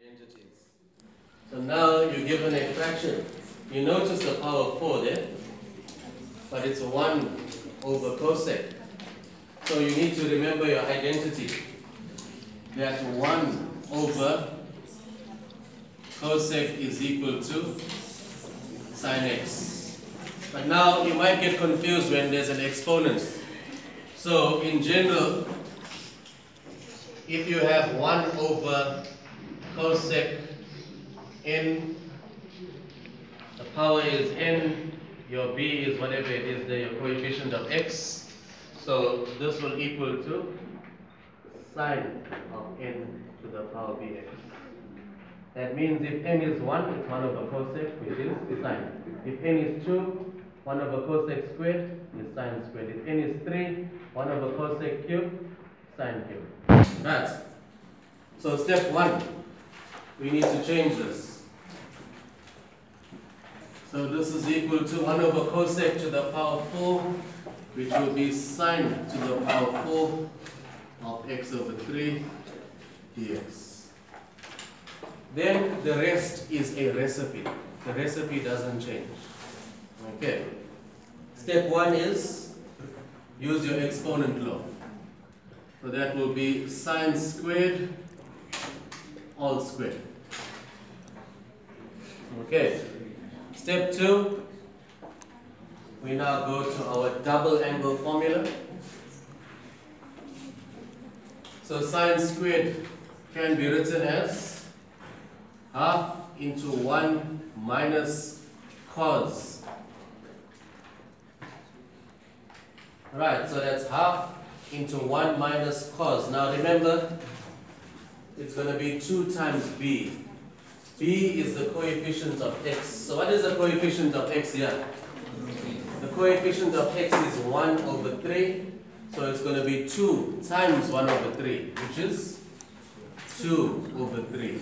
entities. So now you're given a fraction. You notice the power of 4 there, but it's 1 over cosec. So you need to remember your identity. That 1 over cosec is equal to sine x. But now you might get confused when there's an exponent. So in general, if you have 1 over cosec n, the power is n, your b is whatever it is there, your coefficient of x. So this will equal to sine of n to the power bx. That means if n is 1, it's 1 over cosec, which is sine. If n is 2, 1 over cosec squared is sine squared. If n is 3, 1 over cosec cubed, sine cubed. Right. So step 1, we need to change this. So this is equal to 1 over cosec to the power 4, which will be sine to the power 4 of x over 3 dx. Then the rest is a recipe. The recipe doesn't change. Okay. Step 1 is use your exponent law. So that will be sine squared all squared. Okay. Step 2, we now go to our double angle formula. So sine squared can be written as half into 1 minus cos. Right, so that's half into 1 minus cos. Now remember, it's going to be 2 times b. b is the coefficient of x. So what is the coefficient of x here? The coefficient of x is 1 over 3. So it's going to be 2 times 1 over 3, which is 2 over 3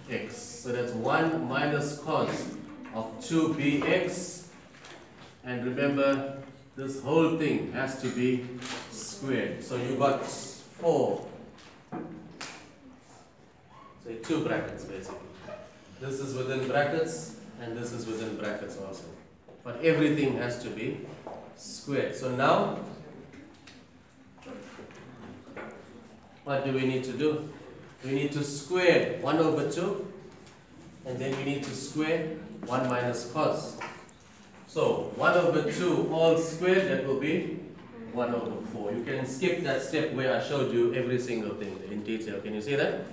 x. So that's 1 minus cos of 2bx. And remember, this whole thing has to be squared. So you got 4. So 2 brackets basically. This is within brackets and this is within brackets also. But everything has to be squared. So now, what do we need to do? We need to square 1 over 2 and then we need to square 1 minus cos. So 1 over 2 all squared, that will be 1 over 4. You can skip that step where I showed you every single thing in detail. Can you see that?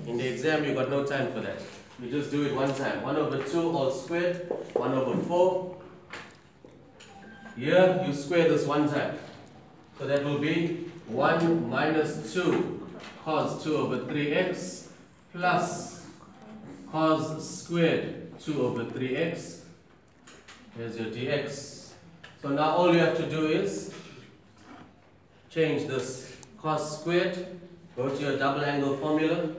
In the exam you got no time for that. You just do it one time. 1 over 2 all squared, 1 over 4. Here you square this one time. So that will be 1 minus 2 cos 2 over 3x plus cos squared 2 over 3x. Here's your dx. So now all you have to do is change this cos squared, go to your double angle formula.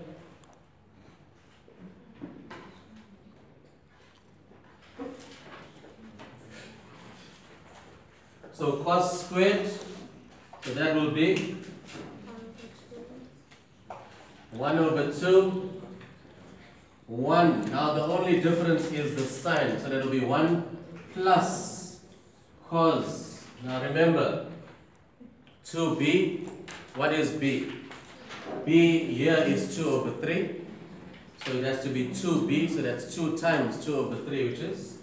So cos squared, so that will be 1 over 2, 1. Now the only difference is the sign, so that will be 1 plus cos. Now remember, 2b, what is b? b here is 2 over 3, so it has to be 2b, so that's 2 times 2 over 3, which is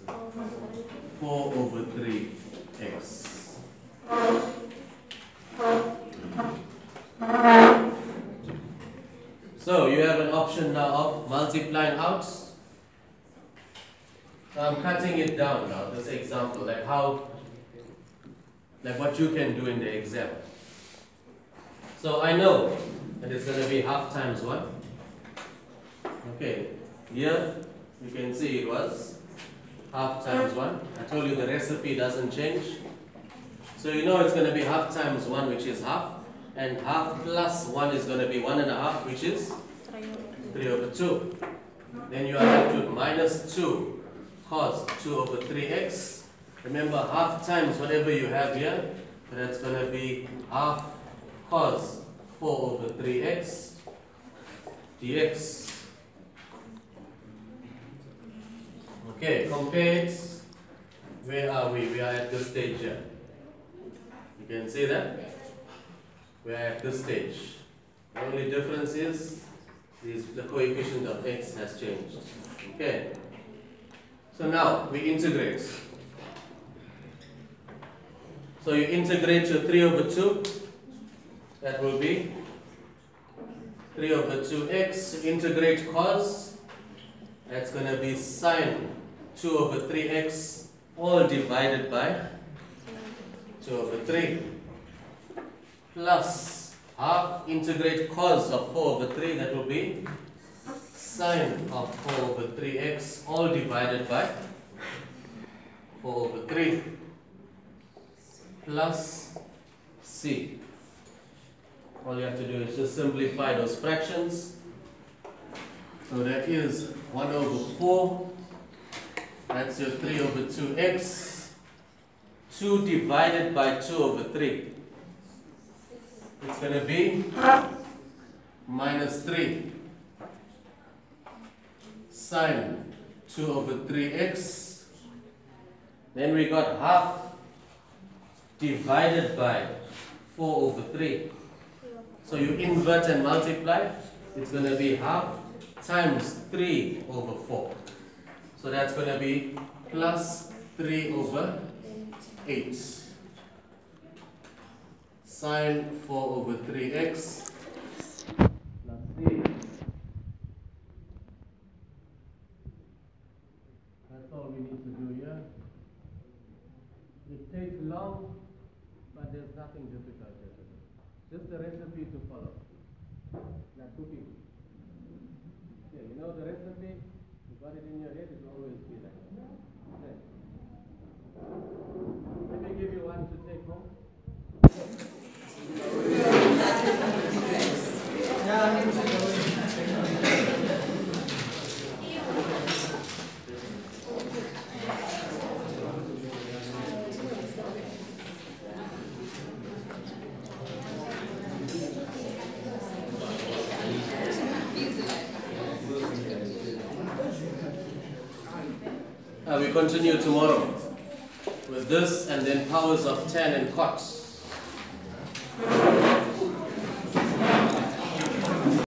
4 over 3x. So you have an option now of multiplying out. So I'm cutting it down now, this example, like what you can do in the exam. So I know that it's going to be half times 1. Okay, here you can see it was half times 1. I told you the recipe doesn't change. So you know it's going to be half times 1, which is half. And half plus 1 is going to be 1.5, which is 3 over 2. Then you are left with minus 2 cos 2 over 3x. Remember, half times whatever you have here, so that's going to be half cos 4 over 3x dx. Okay, compared, where are we? We are at this stage here. You can see that? We are at this stage. The only difference is the coefficient of x has changed. Okay. So now we integrate. So you integrate your 3 over 2. That will be 3 over 2x. Integrate cos. That's going to be sine 2 over 3x, all divided by 2 over 3. Plus half, integrate cos of 4 over 3. That will be sine of 4 over 3x, all divided by 4 over 3. Plus c. All you have to do is just simplify those fractions. So that is 1 over 4. That's your 3 over 2x. 2 divided by 2 over 3. It's going to be minus 3 sine 2 over 3x. Then we got half divided by 4 over 3. So you invert and multiply. It's going to be half times 3 over 4. So that's going to be plus 3 over 8. Sine 4 over 3x plus c. That's all we need to do here. It takes long, but there's nothing difficult here to do. Just the recipe to follow. Like cooking. Yeah, you know the recipe, you got it in your head, it will always be like that. Okay. Let me give you one to take home. We continue tomorrow with this and then powers of tan and cots.